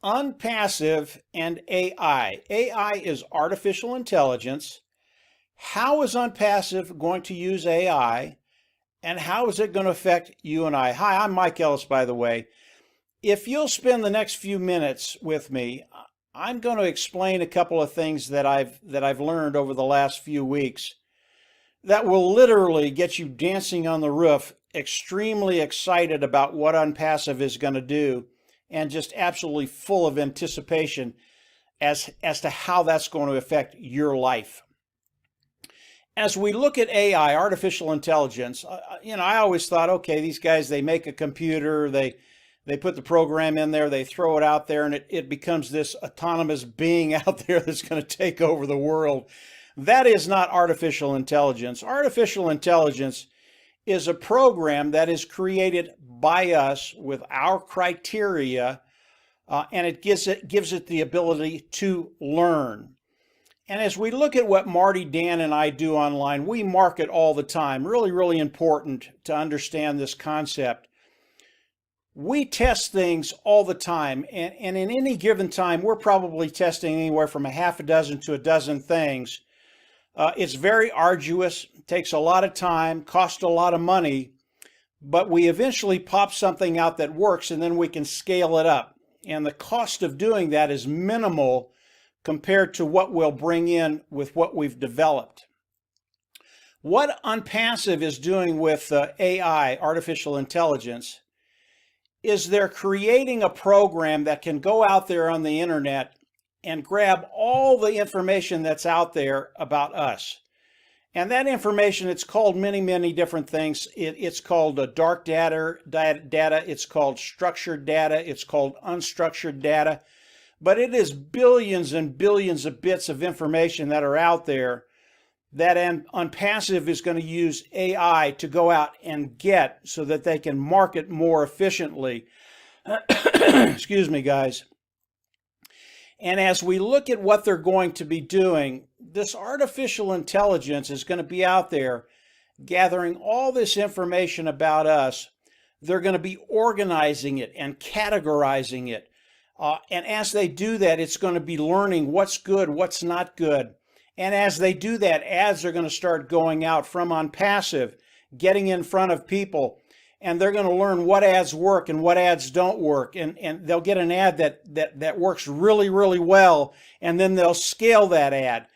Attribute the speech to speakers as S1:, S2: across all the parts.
S1: Onpassive and AI. AI is artificial intelligence. How is Onpassive going to use AI, and how is it going to affect you and I? Hi, I'm Mike Ellis, by the way. If you'll spend the next few minutes with me, I'm going to explain a couple of things that I've learned over the last few weeks that will literally get you dancing on the roof, extremely excited about what Onpassive is going to do, and just absolutely full of anticipation as to how that's going to affect your life. As we look at AI, artificial intelligence, I always thought, okay, these guys, they make a computer, they put the program in there, they throw it out there, and it becomes this autonomous being out there that's going to take over the world. That is not artificial intelligence. Artificial intelligence is a program that is created by us with our criteria, and it gives it the ability to learn. And as we look at what Marty, Dan, and I do online, we market all the time. Really, really important to understand this concept. We test things all the time, and in any given time, we're probably testing anywhere from a half a dozen to a dozen things. It's very arduous, takes a lot of time, costs a lot of money, but we eventually pop something out that works, and then we can scale it up. And the cost of doing that is minimal compared to what we'll bring in with what we've developed. What Onpassive is doing with AI, artificial intelligence, is they're creating a program that can go out there on the internet and grab all the information that's out there about us. And that information, it's called many, many different things. It's called dark data, it's called structured data, it's called unstructured data. But it is billions and billions of bits of information that are out there that Onpassive is going to use AI to go out and get so that they can market more efficiently. Excuse me, guys. And as we look at what they're going to be doing, this artificial intelligence is going to be out there gathering all this information about us. They're going to be organizing it and categorizing it. And as they do that, it's going to be learning what's good, what's not good. And as they do that, ads are going to start going out from Onpassive, getting in front of people, and they're going to learn what ads work and what ads don't work. And they'll get an ad that works really, really well, and then they'll scale that ad.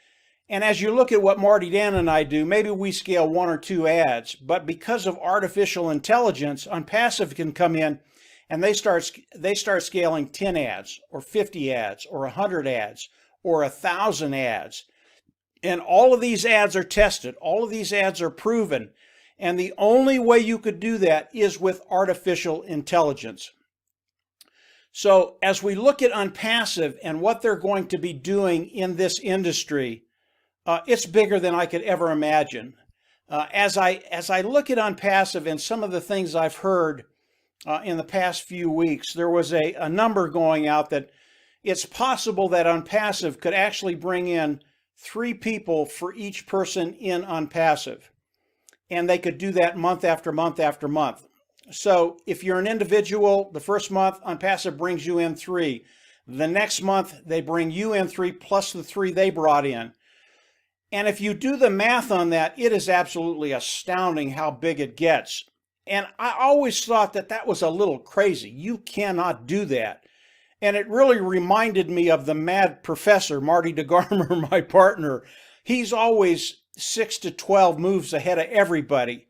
S1: And as you look at what Marty, Dan, and I do, maybe we scale one or two ads, but because of artificial intelligence, Onpassive can come in and they start scaling 10 ads or 50 ads or 100 ads or 1,000 ads. And all of these ads are tested. All of these ads are proven. And the only way you could do that is with artificial intelligence. So as we look at Onpassive and what they're going to be doing in this industry, it's bigger than I could ever imagine. As I look at Onpassive and some of the things I've heard in the past few weeks, there was a number going out that it's possible that Onpassive could actually bring in 3 people for each person in Onpassive. And they could do that month after month after month. So if you're an individual, the first month, Onpassive brings you in 3. The next month, they bring you in 3 plus the 3 they brought in. And if you do the math on that, it is absolutely astounding how big it gets. And I always thought that was a little crazy. You cannot do that. And it really reminded me of the mad professor, Marty DeGarmer, my partner. He's always 6 to 12 moves ahead of everybody.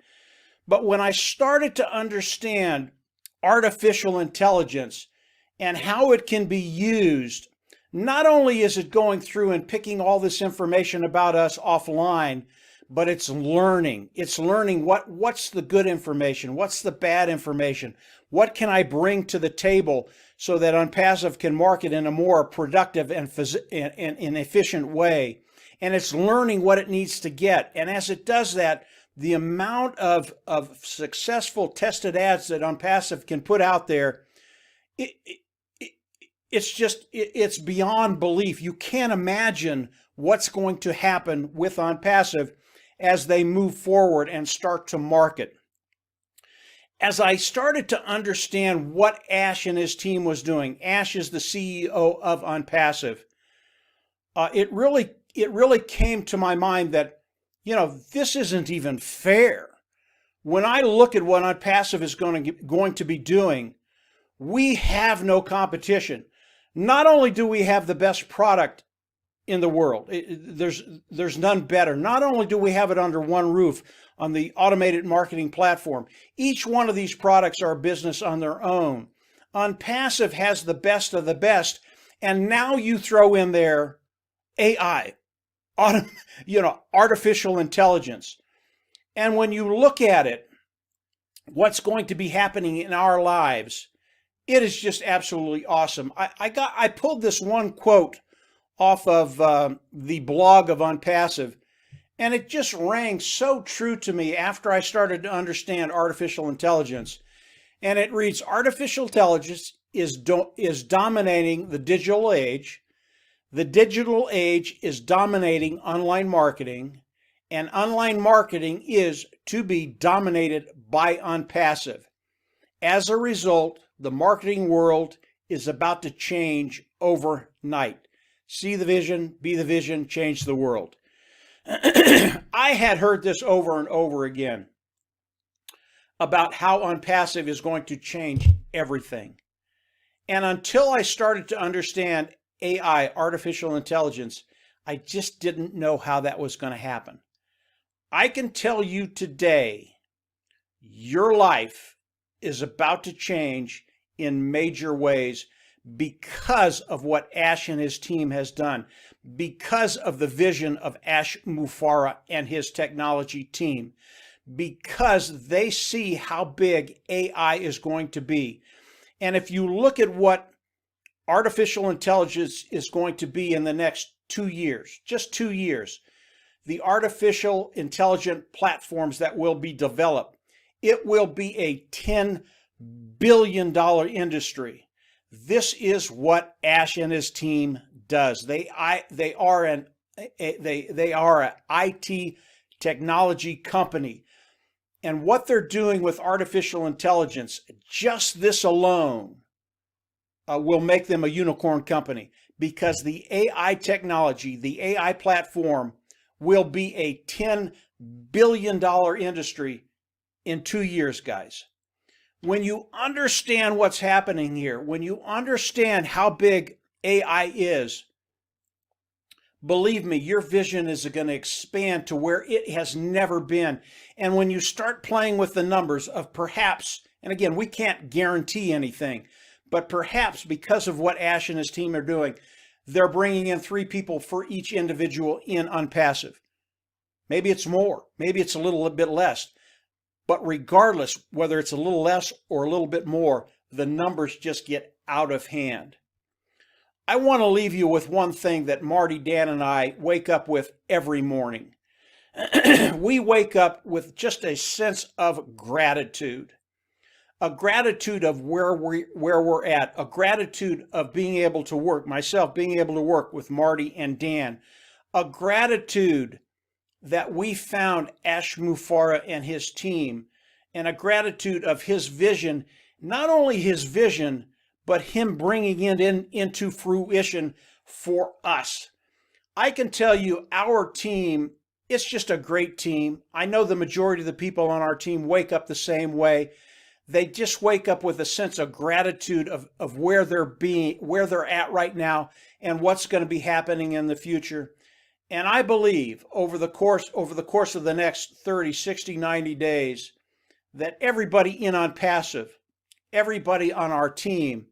S1: But when I started to understand artificial intelligence and how it can be used, not only is it going through and picking all this information about us offline, but it's learning. It's learning what's the good information, what's the bad information, what can I bring to the table so that Onpassive can market in a more productive and efficient way. And it's learning what it needs to get. And as it does that, the amount of successful tested ads that Onpassive can put out there, it's beyond belief. You can't imagine what's going to happen with Onpassive as they move forward and start to market. as I started to understand what Ash and his team was doing, Ash is the CEO of Onpassive. It really came to my mind that, this isn't even fair. When I look at what Onpassive is going to be doing, we have no competition. Not only do we have the best product in the world, there's none better. Not only do we have it under one roof on the automated marketing platform, each one of these products are a business on their own. Onpassive has the best of the best, and now you throw in there AI, artificial intelligence. And when you look at it, what's going to be happening in our lives, it is just absolutely awesome. I pulled this one quote off of the blog of Onpassive, and it just rang so true to me after I started to understand artificial intelligence. And it reads, artificial intelligence is dominating the digital age. The digital age is dominating online marketing, and online marketing is to be dominated by Onpassive. As a result, the marketing world is about to change overnight. See the vision, be the vision, change the world. I had heard this over and over again about how Onpassive is going to change everything. And until I started to understand AI, artificial intelligence, I just didn't know how that was going to happen. I can tell you today, your life is about to change in major ways because of what Ash and his team has done, because of the vision of Ash Mufareh and his technology team, because they see how big AI is going to be. And if you look at what artificial intelligence is going to be in the next 2 years, just 2 years, the artificial intelligent platforms that will be developed, it will be a $10 billion industry. This is what Ash and his team does. They are an IT technology company. And what they're doing with artificial intelligence, just this alone, will make them a unicorn company, because the AI technology, the AI platform, will be a $10 billion industry in 2 years, guys. When you understand what's happening here, when you understand how big AI is, believe me, your vision is going to expand to where it has never been. And when you start playing with the numbers of perhaps, and again, we can't guarantee anything, but perhaps because of what Ash and his team are doing, they're bringing in 3 people for each individual in Onpassive. Maybe it's more, maybe it's a little bit less. But regardless, whether it's a little less or a little bit more, the numbers just get out of hand. I want to leave you with one thing that Marty, Dan, and I wake up with every morning. We wake up with just a sense of gratitude. A gratitude of where we're at, a gratitude of being able to work, myself being able to work with Marty and Dan, a gratitude that we found Ash Mufareh and his team, and a gratitude of his vision, not only his vision, but him bringing it into fruition for us. I can tell you our team, it's just a great team. I know the majority of the people on our team wake up the same way. They just wake up with a sense of gratitude of where they're at right now and what's going to be happening in the future. And I believe over the course of the next 30, 60, 90 days, that everybody in Onpassive, everybody on our team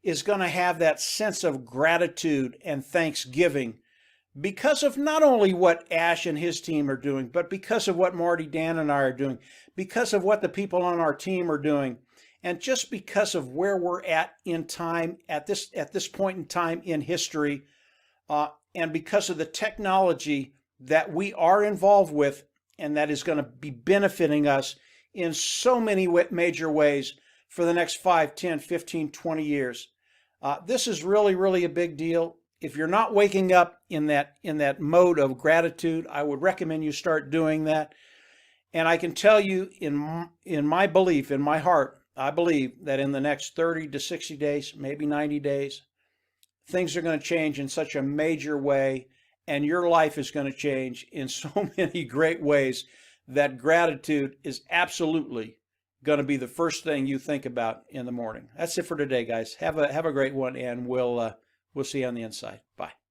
S1: is going to have that sense of gratitude and thanksgiving because of not only what Ash and his team are doing, but because of what Marty, Dan, and I are doing, because of what the people on our team are doing, and just because of where we're at in time, at this point in time in history, and because of the technology that we are involved with and that is going to be benefiting us in so many major ways for the next 5, 10, 15, 20 years. This is really, really a big deal. If you're not waking up in that mode of gratitude, I would recommend you start doing that. And I can tell you in my belief, in my heart, I believe that in the next 30 to 60 days, maybe 90 days, things are going to change in such a major way, and your life is going to change in so many great ways that gratitude is absolutely going to be the first thing you think about in the morning. That's it for today, guys. Have a great one, and we'll see you on the inside. Bye.